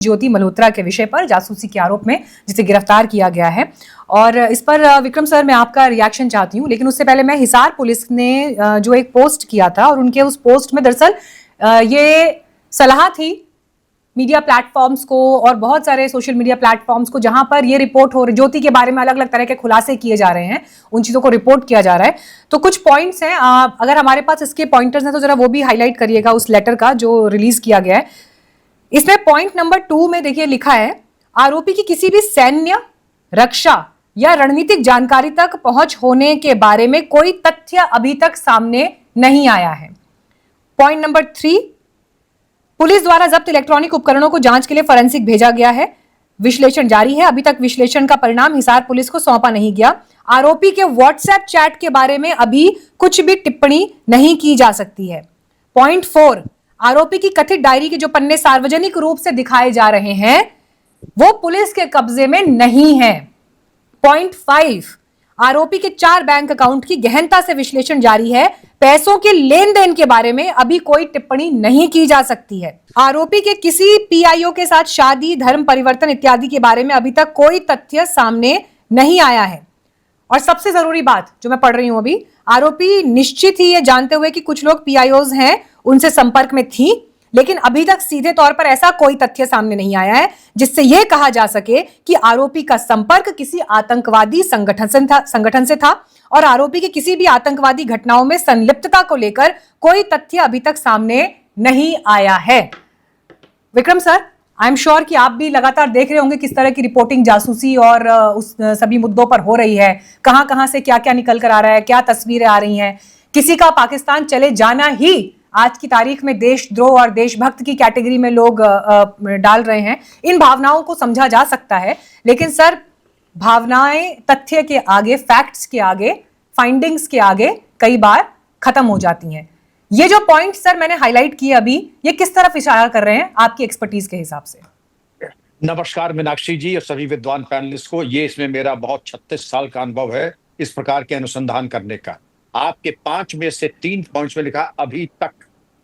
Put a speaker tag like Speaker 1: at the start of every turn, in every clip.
Speaker 1: ज्योति मल्होत्रा के विषय पर जासूसी के आरोप में जिसे गिरफ्तार किया गया है। और इस पर विक्रम सर मैं आपका रिएक्शन चाहती हूँ, लेकिन उससे पहले मैं हिसार पुलिस ने जो एक पोस्ट किया था और उनके उस पोस्ट में दरअसल ये सलाह थी मीडिया प्लेटफॉर्म्स को और बहुत सारे सोशल मीडिया प्लेटफॉर्म्स को जहां पर ये रिपोर्ट हो रही ज्योति के बारे में अलग अलग तरह के खुलासे किए जा रहे हैं, उन चीजों को रिपोर्ट किया जा रहा है। तो कुछ पॉइंट्स हैं, अगर हमारे पास इसके पॉइंटर्स हैं तो जरा वो भी हाईलाइट करिएगा उस लेटर का जो रिलीज किया गया है। इसमें पॉइंट नंबर 2 में देखिए लिखा है, आरोपी की किसी भी सैन्य, रक्षा या रणनीतिक जानकारी तक पहुंच होने के बारे में कोई तथ्य अभी तक सामने नहीं आया है। पॉइंट नंबर 3, पुलिस द्वारा जब्त इलेक्ट्रॉनिक उपकरणों को जांच के लिए फॉरेंसिक भेजा गया है, विश्लेषण जारी है, अभी तक विश्लेषण का परिणाम हिसार पुलिस को सौंपा नहीं गया। आरोपी के व्हाट्सएप चैट के बारे में अभी कुछ भी टिप्पणी नहीं की जा सकती है। पॉइंट 4, आरोपी की कथित डायरी के जो पन्ने सार्वजनिक रूप से दिखाए जा रहे हैं वो पुलिस के कब्जे में नहीं है। पॉइंट 5, आरोपी के 4 बैंक अकाउंट की गहनता से विश्लेषण जारी है, पैसों के लेन देन के बारे में अभी कोई टिप्पणी नहीं की जा सकती है। आरोपी के किसी पीआईओ के साथ शादी, धर्म परिवर्तन इत्यादि के बारे में अभी तक कोई तथ्य सामने नहीं आया है। और सबसे जरूरी बात जो मैं पढ़ रही हूं अभी, आरोपी निश्चित ही ये जानते हुए कि कुछ लोग पीआईओज हैं उनसे संपर्क में थी, लेकिन अभी तक सीधे तौर पर ऐसा कोई तथ्य सामने नहीं आया है जिससे यह कहा जा सके कि आरोपी का संपर्क किसी आतंकवादी संगठन से था और आरोपी की किसी भी आतंकवादी घटनाओं में संलिप्तता को लेकर कोई तथ्य अभी तक सामने नहीं आया है। Vikram sir, I am sure कि आप भी लगातार देख रहे होंगे किस तरह की रिपोर्टिंग जासूसी और उस सभी मुद्दों पर हो रही है, कहां कहां से क्या क्या निकल कर आ रहा है, क्या तस्वीरें आ रही हैं। किसी का पाकिस्तान चले जाना ही आज की तारीख में देशद्रोह और देशभक्त की कैटेगरी में लोग डाल रहे हैं। इन भावनाओं को समझा जा सकता है, लेकिन सर भावनाएं तथ्य के आगे, फैक्ट्स के आगे, फाइंडिंग्स के आगे कई बार खत्म हो जाती हैं। ये जो पॉइंट सर मैंने हाईलाइट किए अभी, ये किस तरफ इशारा कर रहे हैं आपकी एक्सपर्टीज के हिसाब से?
Speaker 2: नमस्कार मीनाक्षी जी और सभी विद्वान पैनलिस्ट को। ये इसमें मेरा बहुत 36 साल का अनुभव है इस प्रकार के अनुसंधान करने का। आपके 5 में से 3 पॉइंट्स में लिखा अभी तक,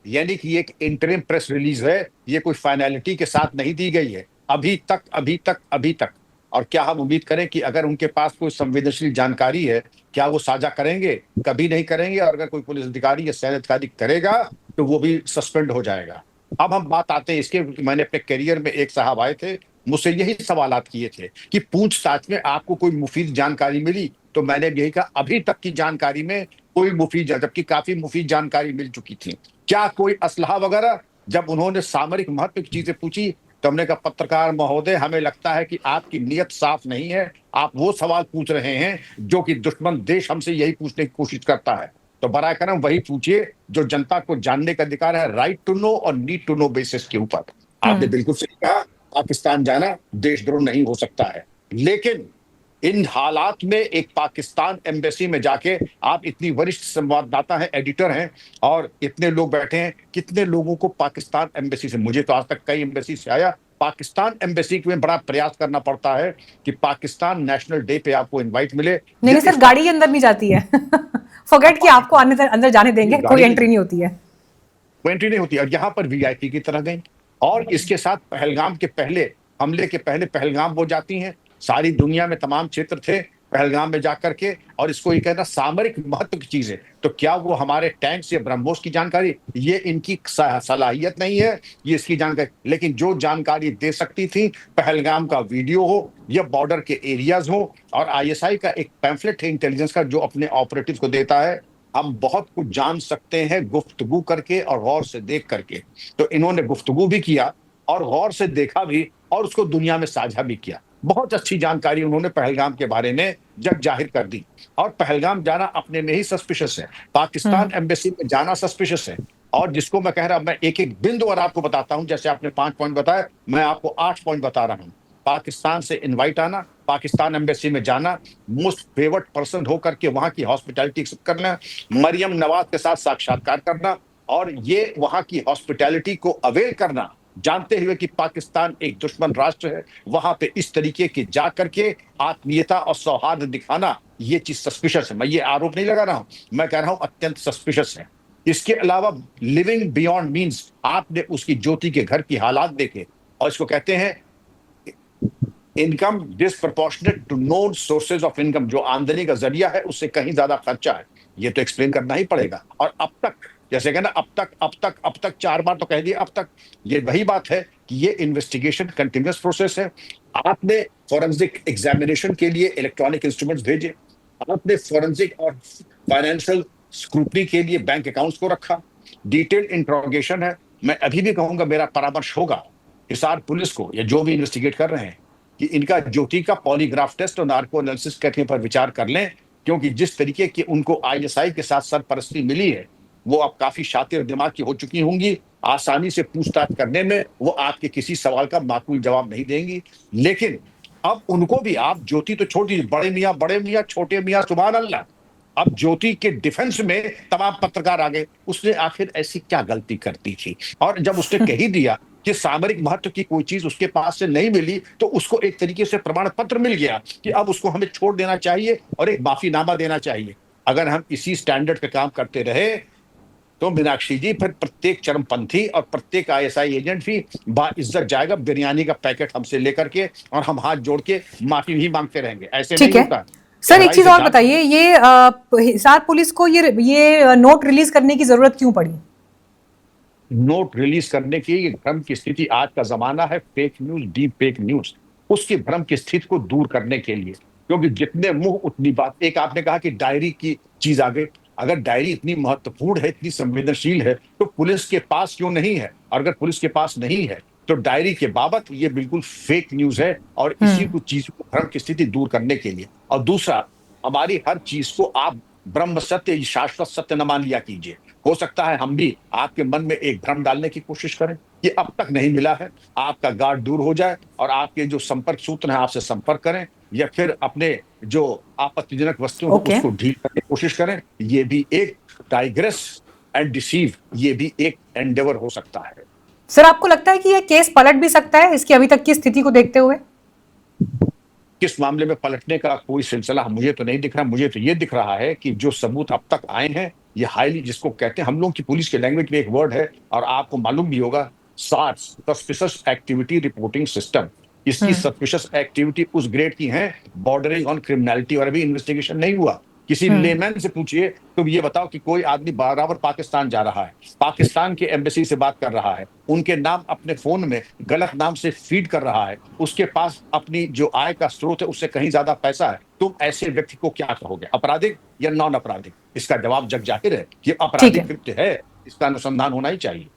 Speaker 2: यानी कि एक इंटरिम प्रेस रिलीज है, ये कोई फाइनलिटी के साथ नहीं दी गई है। अभी तक, अभी तक, अभी तक। और क्या हम उम्मीद करें कि अगर उनके पास कोई संवेदनशील जानकारी है, क्या वो साझा करेंगे? कभी नहीं करेंगे। और अगर कोई पुलिस अधिकारी या सैन्य अधिकारी करेगा तो वो भी सस्पेंड हो जाएगा। अब हम बात आते हैं इसके, मैंने अपने करियर में एक साहब आए थे, मुझसे यही सवालात किए थे कि पूछताछ में आपको कोई मुफीद जानकारी मिली? तो मैंने यही कहा अभी तक की जानकारी में कोई मुफीद, जबकि काफी मुफीद जानकारी मिल चुकी थी। क्या कोई असलहा वगैरह? जब उन्होंने सामरिक महत्व की चीजें पूछी तो हमने कहा पत्रकार महोदय, हमें लगता है कि आपकी नीयत साफ नहीं है, आप वो सवाल पूछ रहे हैं जो कि दुश्मन देश हमसे यही पूछने की कोशिश करता है। तो बराए करम वही पूछिए जो जनता को जानने का अधिकार है, राइट टू नो और नीड टू नो बेसिस के ऊपर। आपने बिल्कुल सही कहा, पाकिस्तान जाना देशद्रोह नहीं हो सकता है, लेकिन इन हालात में एक पाकिस्तान एम्बेसी में जाके आप इतनी वरिष्ठ संवाददाता हैं, एडिटर हैं और इतने लोग बैठे हैं, कितने लोगों को पाकिस्तान एम्बेसी से, मुझे तो आज तक कई एम्बेसी से आया, पाकिस्तान एम्बेसी में बड़ा प्रयास करना पड़ता है कि पाकिस्तान नेशनल डे पे आपको इनवाइट मिले।
Speaker 1: नहीं सर, गाड़ी के अंदर नहीं जाती है फॉरगेट कि आपको अंदर जाने देंगे, कोई एंट्री नहीं होती है,
Speaker 2: कोई एंट्री नहीं होती। और यहाँ पर वीआईपी की तरह गई। और इसके साथ पहलगाम के पहले, हमले के पहले पहलगाम वो जाती हैं, सारी दुनिया में तमाम क्षेत्र थे पहलगाम में जाकर के, और इसको ये कहना सामरिक महत्व की चीज है। तो क्या वो हमारे टैंक्स या ब्रह्मोस की जानकारी, ये इनकी सलाहियत नहीं है, ये इसकी जानकारी। लेकिन जो जानकारी दे सकती थी, पहलगाम का वीडियो हो या बॉर्डर के एरियाज हो, और आईएसआई का एक पैम्फलेट है इंटेलिजेंस का जो अपने ऑपरेटिव को देता है, हम बहुत कुछ जान सकते हैं गुफ्तगू करके और गौर से देख करके। तो इन्होंने गुफ्तगू भी किया और गौर से देखा भी और उसको दुनिया में साझा भी किया। बहुत अच्छी जानकारी उन्होंने पहलगाम के बारे में जब जाहिर कर दी। और पहलगाम जाना अपने में ही सस्पिशियस है, पाकिस्तान एम्बेसी में जाना सस्पिशियस है। और जिसको मैं कह रहा, मैं एक एक बिंदु और आपको बताता हूं, जैसे आपने 5 पॉइंट बताया, मैं आपको 8 पॉइंट बता रहा हूं। पाकिस्तान से इनवाइट आना, पाकिस्तान एम्बेसी में जाना, मोस्ट फेवर्ड पर्सन होकर के वहां की हॉस्पिटैलिटी एक्सेप्ट करना, मरियम नवाज के साथ साक्षात्कार करना, और ये वहां की हॉस्पिटैलिटी को अवेल करना, जानते हुए कि पाकिस्तान एक दुश्मन राष्ट्र है, वहां पे इस तरीके के जा करके आत्मीयता और सौहार्द दिखाना, ये चीज सस्पिशियस है। मैं ये आरोप नहीं लगा रहा हूं, मैं कह रहा हूं अत्यंत सस्पिशियस है। इसके अलावा लिविंग बियॉन्ड मीन्स, आपने उसकी ज्योति के घर की हालात देखे, और इसको कहते हैं income disproportionate to known sources of income, जो आमदनी का जरिया है उससे कहीं ज्यादा खर्चा है। ये तो एक्सप्लेन करना ही पड़ेगा। और अब तक, जैसे कहना अब तक 4 बार तो कह दिया अब तक, ये वही बात है कि ये इन्वेस्टिगेशन कंटिन्यूअस प्रोसेस है। आपने फॉरेंसिक एग्जामिनेशन के लिए इलेक्ट्रॉनिक इंस्ट्रूमेंट्स भेजे, आपने फॉरेंसिक और फाइनेंशियल स्क्रूटनी के लिए बैंक अकाउंट्स को रखा, डिटेल्ड इंट्रोगेशन है। मैं अभी भी कहूंगा, मेरा परामर्श होगा हिसार पुलिस को या जो भी इन्वेस्टिगेट कर रहे हैं कि इनका ज्योति का पॉलीग्राफ टेस्ट और नार्को एनालिसिस करने पर विचार कर लें, क्योंकि जिस तरीके की उनको आईएसआई के साथ सरपरस्ती मिली है, वो अब काफी शातिर दिमाग की हो चुकी होंगी। आसानी से पूछताछ करने में वो आपके किसी सवाल का माकूल जवाब नहीं देंगी। लेकिन अब उनको भी, आप ज्योति तो छोड़ दीजिए, बड़े मियाँ छोटे मियाँ, सुभान अल्लाह, अब ज्योति के डिफेंस में तमाम पत्रकार आ गए। उसने आखिर ऐसी क्या गलती करती थी? और जब उसने कह ही दिया कि सामरिक महत्व की कोई चीज उसके पास से नहीं मिली, तो उसको एक तरीके से प्रमाण पत्र मिल गया कि अब उसको हमें छोड़ देना चाहिए और एक माफीनामा देना चाहिए। अगर हम इसी स्टैंडर्ड पे काम करते रहे तो मीनाक्षी जी, फिर प्रत्येक चरमपंथी और प्रत्येक आईएसआई एजेंट भी बाइज्जत जाएगा बिरयानी का पैकेट हमसे लेकर के, और हम हाथ जोड़ के माफी ही मांगते रहेंगे। ऐसे नहीं
Speaker 1: ठीक है
Speaker 2: होता।
Speaker 1: सर, एक
Speaker 2: गहराई
Speaker 1: चीज
Speaker 2: से
Speaker 1: और
Speaker 2: जांच।
Speaker 1: बताइए, ये हिसार पुलिस को ये नोट रिलीज करने की जरूरत क्यों पड़ी?
Speaker 2: नोट रिलीज करने की ये भ्रम की स्थिति, आज का जमाना है fake news, deep fake news, उसकी भ्रम की स्थिति को दूर करने के लिए। क्योंकि जितने मुंह उतनी बात। एक आपने कहा कि डायरी की चीज आ गई, अगर डायरी इतनी महत्वपूर्ण है, इतनी संवेदनशील है, तो पुलिस के पास क्यों नहीं है? और अगर पुलिस के पास नहीं है तो डायरी के बाबत ये बिल्कुल फेक न्यूज है, और इसी को चीज को भ्रम की स्थिति दूर करने के लिए। और दूसरा, हमारी हर चीज को आप ब्रह्म सत्य, शाश्वत सत्य न मान लिया कीजिए। हो सकता है हम भी आपके मन में एक भ्रम डालने की कोशिश करें कि अब तक नहीं मिला है, आपका गार्ड दूर हो जाए और आपके जो संपर्क सूत्र हैं आपसे संपर्क करें, या फिर अपने जो आपत्तिजनक वस्तुओं को
Speaker 1: ओके
Speaker 2: उसको ढील करने की कोशिश करें। ये भी एक डाइग्रेस एंड डिसीव, ये भी एक एंडेवर हो सकता है।
Speaker 1: सर, आपको लगता है कि यह केस पलट भी सकता है इसकी अभी तक की स्थिति को देखते हुए?
Speaker 2: किस मामले में पलटने का कोई सिलसिला मुझे तो नहीं दिख रहा। मुझे तो ये दिख रहा है कि जो सबूत अब तक आए हैं, ये हाईली, जिसको कहते हैं हम लोग की पुलिस के लैंग्वेज में एक वर्ड है और आपको मालूम भी होगा, SARS, suspicious activity reporting system. इसकी सस्पिशियस एक्टिविटी उस ग्रेड की है, बॉर्डरिंग ऑन क्रिमिनलिटी, और अभी इन्वेस्टिगेशन नहीं हुआ। किसी लेमैन से पूछिए तो ये बताओ कि कोई आदमी बराबर पाकिस्तान जा रहा है, पाकिस्तान के एम्बेसी से बात कर रहा है, उनके नाम अपने फोन में गलत नाम से फीड कर रहा है, उसके पास अपनी जो आय का स्रोत है उससे कहीं ज्यादा पैसा है, तुम ऐसे व्यक्ति को क्या कहोगे, अपराधिक या नॉन अपराधिक? इसका जवाब जग जाहिर है कि
Speaker 1: ठीक है।
Speaker 2: अपराधिक कृत्य है, इसका अनुसंधान होना ही चाहिए।